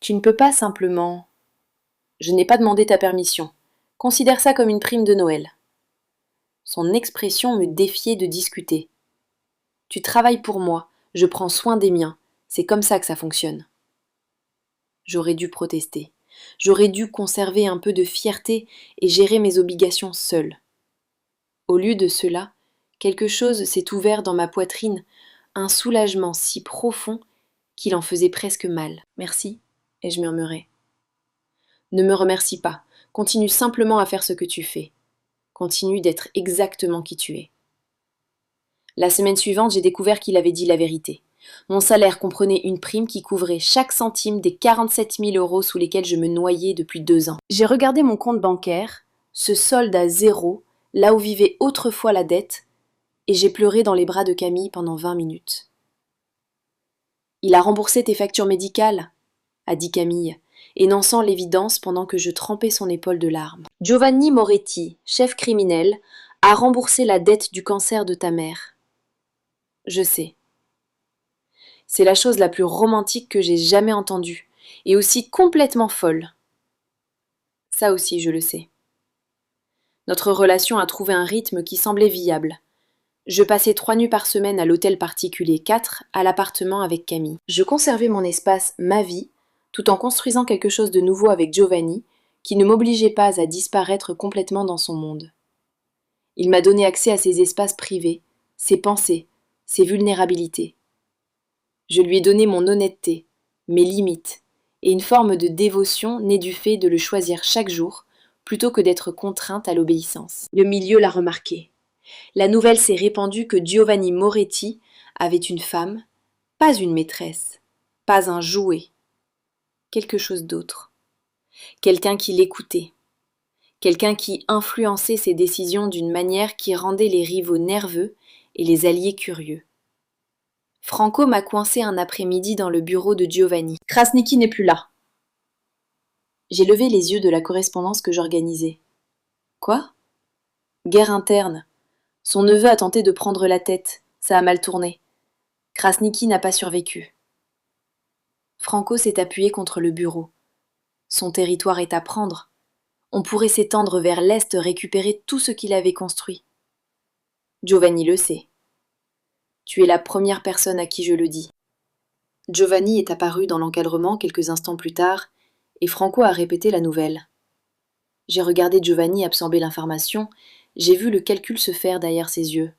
Tu ne peux pas simplement... Je n'ai pas demandé ta permission. Considère ça comme une prime de Noël. Son expression me défiait de discuter. Tu travailles pour moi, je prends soin des miens, c'est comme ça que ça fonctionne. J'aurais dû protester. J'aurais dû conserver un peu de fierté et gérer mes obligations seule. Au lieu de cela, quelque chose s'est ouvert dans ma poitrine, un soulagement si profond qu'il en faisait presque mal. Merci, ai-je murmuré. Ne me remercie pas, continue simplement à faire ce que tu fais. Continue d'être exactement qui tu es. La semaine suivante, j'ai découvert qu'il avait dit la vérité. Mon salaire comprenait une prime qui couvrait chaque centime des 47 000 € sous lesquels je me noyais depuis 2 ans. J'ai regardé mon compte bancaire, ce solde à zéro, là où vivait autrefois la dette, et j'ai pleuré dans les bras de Camille pendant 20 minutes. Il a remboursé tes factures médicales, a dit Camille, énonçant l'évidence pendant que je trempais son épaule de larmes. Giovanni Moretti, chef criminel, a remboursé la dette du cancer de ta mère. Je sais. C'est la chose la plus romantique que j'ai jamais entendue, et aussi complètement folle. Ça aussi, je le sais. Notre relation a trouvé un rythme qui semblait viable. Je passais 3 nuits par semaine à l'hôtel particulier 4, à l'appartement avec Camille. Je conservais mon espace, ma vie, tout en construisant quelque chose de nouveau avec Giovanni, qui ne m'obligeait pas à disparaître complètement dans son monde. Il m'a donné accès à ses espaces privés, ses pensées, ses vulnérabilités. Je lui ai donné mon honnêteté, mes limites, et une forme de dévotion née du fait de le choisir chaque jour, plutôt que d'être contrainte à l'obéissance. Le milieu l'a remarqué. La nouvelle s'est répandue que Giovanni Moretti avait une femme, pas une maîtresse, pas un jouet, quelque chose d'autre. Quelqu'un qui l'écoutait, quelqu'un qui influençait ses décisions d'une manière qui rendait les rivaux nerveux et les alliés curieux. Franco m'a coincé un après-midi dans le bureau de Giovanni. Krasniki n'est plus là. J'ai levé les yeux de la correspondance que j'organisais. Quoi ? Guerre interne. Son neveu a tenté de prendre la tête. Ça a mal tourné. Krasniki n'a pas survécu. Franco s'est appuyé contre le bureau. Son territoire est à prendre. On pourrait s'étendre vers l'est, récupérer tout ce qu'il avait construit. Giovanni le sait. Tu es la première personne à qui je le dis. Giovanni est apparu dans l'encadrement quelques instants plus tard, et Franco a répété la nouvelle. J'ai regardé Giovanni absorber l'information, j'ai vu le calcul se faire derrière ses yeux.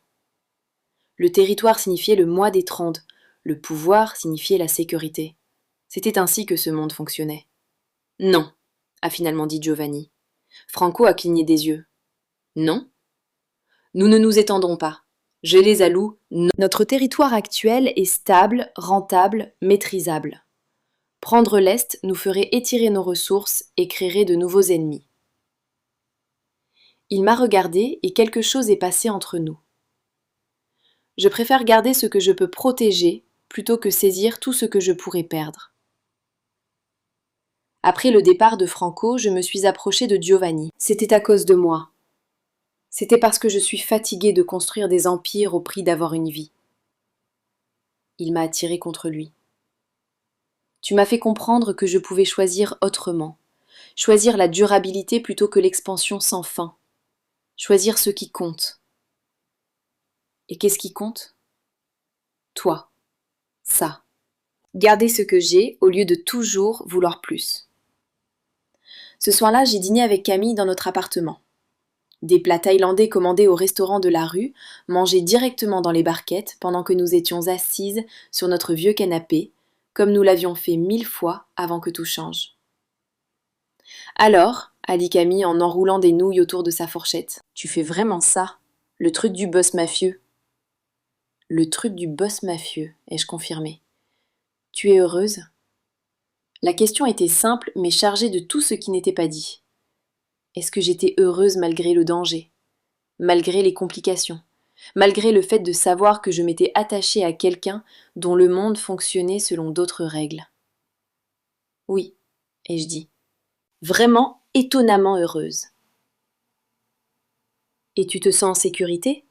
Le territoire signifiait le mois des 30, le pouvoir signifiait la sécurité. C'était ainsi que ce monde fonctionnait. Non, a finalement dit Giovanni. Franco a cligné des yeux. Non ? Nous ne nous étendrons pas. Gelés à loup, notre territoire actuel est stable, rentable, maîtrisable. Prendre l'Est nous ferait étirer nos ressources et créerait de nouveaux ennemis. Il m'a regardé et quelque chose est passé entre nous. Je préfère garder ce que je peux protéger plutôt que saisir tout ce que je pourrais perdre. Après le départ de Franco, je me suis approchée de Giovanni. C'était à cause de moi. C'était parce que je suis fatiguée de construire des empires au prix d'avoir une vie. Il m'a attirée contre lui. Tu m'as fait comprendre que je pouvais choisir autrement, choisir la durabilité plutôt que l'expansion sans fin, choisir ce qui compte. Et qu'est-ce qui compte ? Toi. Ça. Garder ce que j'ai au lieu de toujours vouloir plus. Ce soir-là, j'ai dîné avec Camille dans notre appartement. Des plats thaïlandais commandés au restaurant de la rue, mangés directement dans les barquettes pendant que nous étions assises sur notre vieux canapé, comme nous l'avions fait 1000 fois avant que tout change. Alors, a dit Camille en enroulant des nouilles autour de sa fourchette, tu fais vraiment ça, le truc du boss mafieux. Le truc du boss mafieux, ai-je confirmé. Tu es heureuse ? La question était simple, mais chargée de tout ce qui n'était pas dit. Est-ce que j'étais heureuse malgré le danger ? Malgré les complications ? Malgré le fait de savoir que je m'étais attachée à quelqu'un dont le monde fonctionnait selon d'autres règles ? Oui, ai-je dit. Vraiment étonnamment heureuse. Et tu te sens en sécurité ?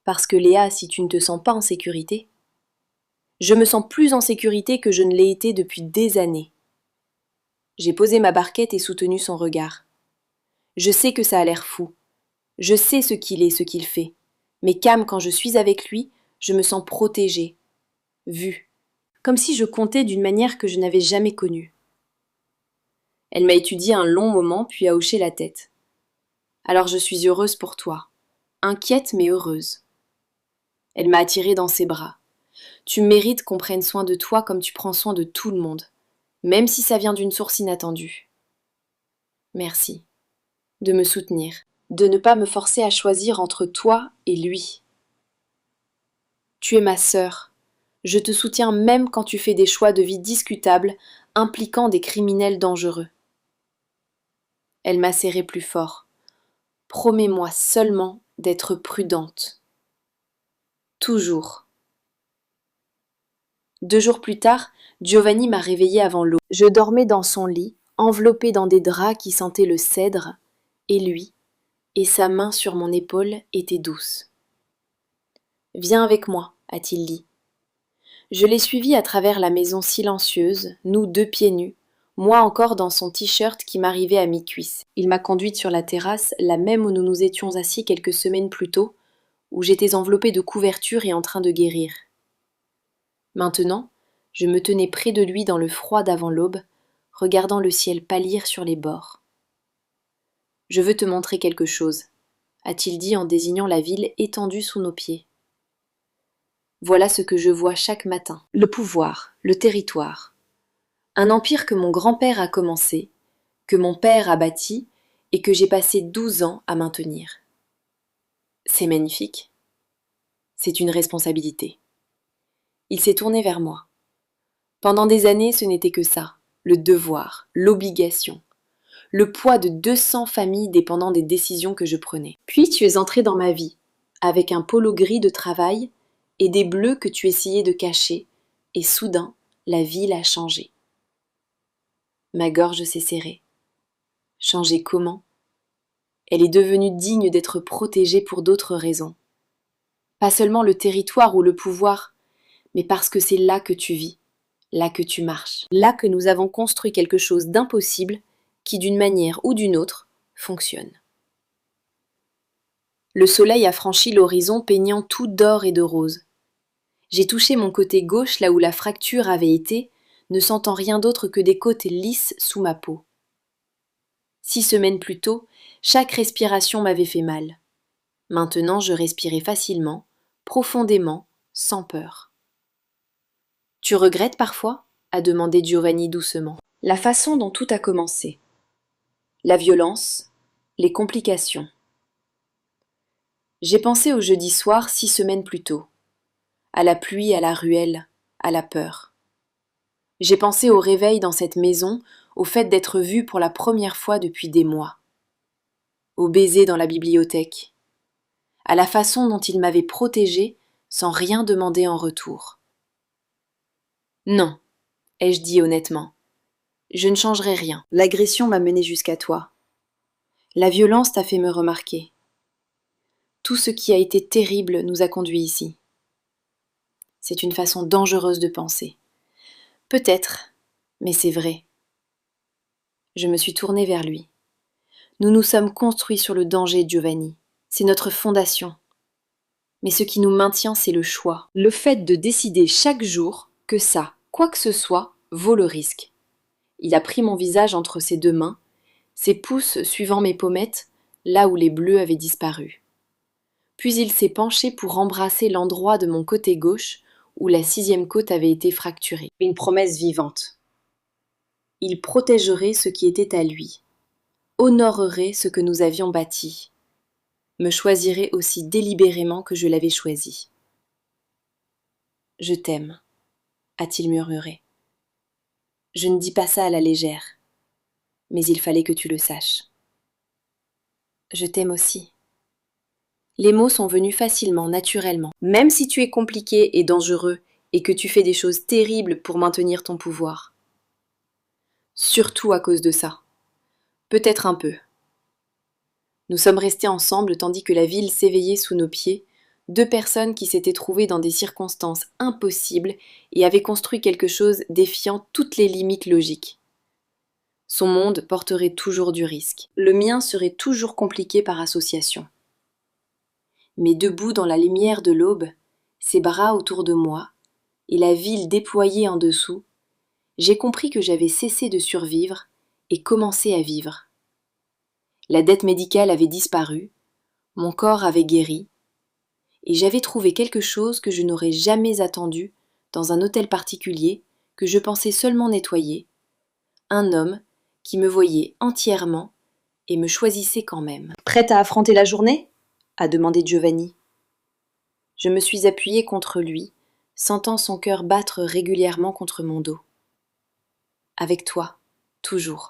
Parce que Léa, si tu ne te sens pas en sécurité, je me sens plus en sécurité que je ne l'ai été depuis des années. J'ai posé ma barquette et soutenu son regard. Je sais que ça a l'air fou. Je sais ce qu'il est, ce qu'il fait. Mais Cam, quand je suis avec lui, je me sens protégée, vue, comme si je comptais d'une manière que je n'avais jamais connue. Elle m'a étudié un long moment, puis a hoché la tête. Alors je suis heureuse pour toi, inquiète mais heureuse. Elle m'a attirée dans ses bras. Tu mérites qu'on prenne soin de toi comme tu prends soin de tout le monde, même si ça vient d'une source inattendue. Merci de me soutenir, de ne pas me forcer à choisir entre toi et lui. Tu es ma sœur. Je te soutiens même quand tu fais des choix de vie discutables, impliquant des criminels dangereux. Elle m'a serré plus fort. Promets-moi seulement d'être prudente. Toujours. 2 jours plus tard, Giovanni m'a réveillée avant l'aube. Je dormais dans son lit, enveloppée dans des draps qui sentaient le cèdre, et lui, et sa main sur mon épaule était douce. « Viens avec moi, a-t-il dit. Je l'ai suivi à travers la maison silencieuse, nous 2 pieds nus, moi encore dans son t-shirt qui m'arrivait à mi-cuisse. Il m'a conduite sur la terrasse, la même où nous nous étions assis quelques semaines plus tôt, où j'étais enveloppée de couvertures et en train de guérir. Maintenant, je me tenais près de lui dans le froid d'avant l'aube, regardant le ciel pâlir sur les bords. « Je veux te montrer quelque chose, a-t-il dit en désignant la ville étendue sous nos pieds. Voilà ce que je vois chaque matin, le pouvoir, le territoire. Un empire que mon grand-père a commencé, que mon père a bâti et que j'ai passé 12 ans à maintenir. C'est magnifique. C'est une responsabilité. » Il s'est tourné vers moi. Pendant des années, ce n'était que ça, le devoir, l'obligation, le poids de 200 familles dépendant des décisions que je prenais. Puis tu es entré dans ma vie, avec un polo gris de travail et des bleus que tu essayais de cacher, et soudain, la ville a changé. Ma gorge s'est serrée. Changer comment? Elle est devenue digne d'être protégée pour d'autres raisons. Pas seulement le territoire ou le pouvoir, mais parce que c'est là que tu vis, là que tu marches, là que nous avons construit quelque chose d'impossible qui, d'une manière ou d'une autre, fonctionne. Le soleil a franchi l'horizon peignant tout d'or et de rose. J'ai touché mon côté gauche là où la fracture avait été, ne sentant rien d'autre que des côtes lisses sous ma peau. 6 semaines plus tôt, chaque respiration m'avait fait mal. Maintenant, je respirais facilement, profondément, sans peur. « Tu regrettes parfois ?» a demandé Giovanni doucement. La façon dont tout a commencé. La violence, les complications. J'ai pensé au jeudi soir 6 semaines plus tôt. À la pluie, à la ruelle, à la peur. J'ai pensé au réveil dans cette maison, au fait d'être vue pour la première fois depuis des mois. Au baiser dans la bibliothèque. À la façon dont il m'avait protégée sans rien demander en retour. Non, ai-je dit honnêtement. Je ne changerai rien. L'agression m'a mené jusqu'à toi. La violence t'a fait me remarquer. Tout ce qui a été terrible nous a conduits ici. C'est une façon dangereuse de penser. Peut-être, mais c'est vrai. Je me suis tournée vers lui. Nous nous sommes construits sur le danger, Giovanni. C'est notre fondation. Mais ce qui nous maintient, c'est le choix. Le fait de décider chaque jour que ça, quoi que ce soit, vaut le risque. Il a pris mon visage entre ses 2 mains, ses pouces suivant mes pommettes, là où les bleus avaient disparu. Puis il s'est penché pour embrasser l'endroit de mon côté gauche où la 6e côte avait été fracturée. Une promesse vivante. Il protégerait ce qui était à lui, honorerait ce que nous avions bâti, me choisirait aussi délibérément que je l'avais choisi. « Je t'aime », a-t-il murmuré. Je ne dis pas ça à la légère, mais il fallait que tu le saches. Je t'aime aussi. Les mots sont venus facilement, naturellement, même si tu es compliqué et dangereux et que tu fais des choses terribles pour maintenir ton pouvoir. Surtout à cause de ça. Peut-être un peu. Nous sommes restés ensemble tandis que la ville s'éveillait sous nos pieds, 2 personnes qui s'étaient trouvées dans des circonstances impossibles et avaient construit quelque chose défiant toutes les limites logiques. Son monde porterait toujours du risque. Le mien serait toujours compliqué par association. Mais debout dans la lumière de l'aube, ses bras autour de moi, et la ville déployée en dessous, j'ai compris que j'avais cessé de survivre et commencé à vivre. La dette médicale avait disparu, mon corps avait guéri, et j'avais trouvé quelque chose que je n'aurais jamais attendu dans un hôtel particulier que je pensais seulement nettoyer, un homme qui me voyait entièrement et me choisissait quand même. « Prête à affronter la journée ?» a demandé Giovanni. Je me suis appuyée contre lui, sentant son cœur battre régulièrement contre mon dos. Avec toi, toujours.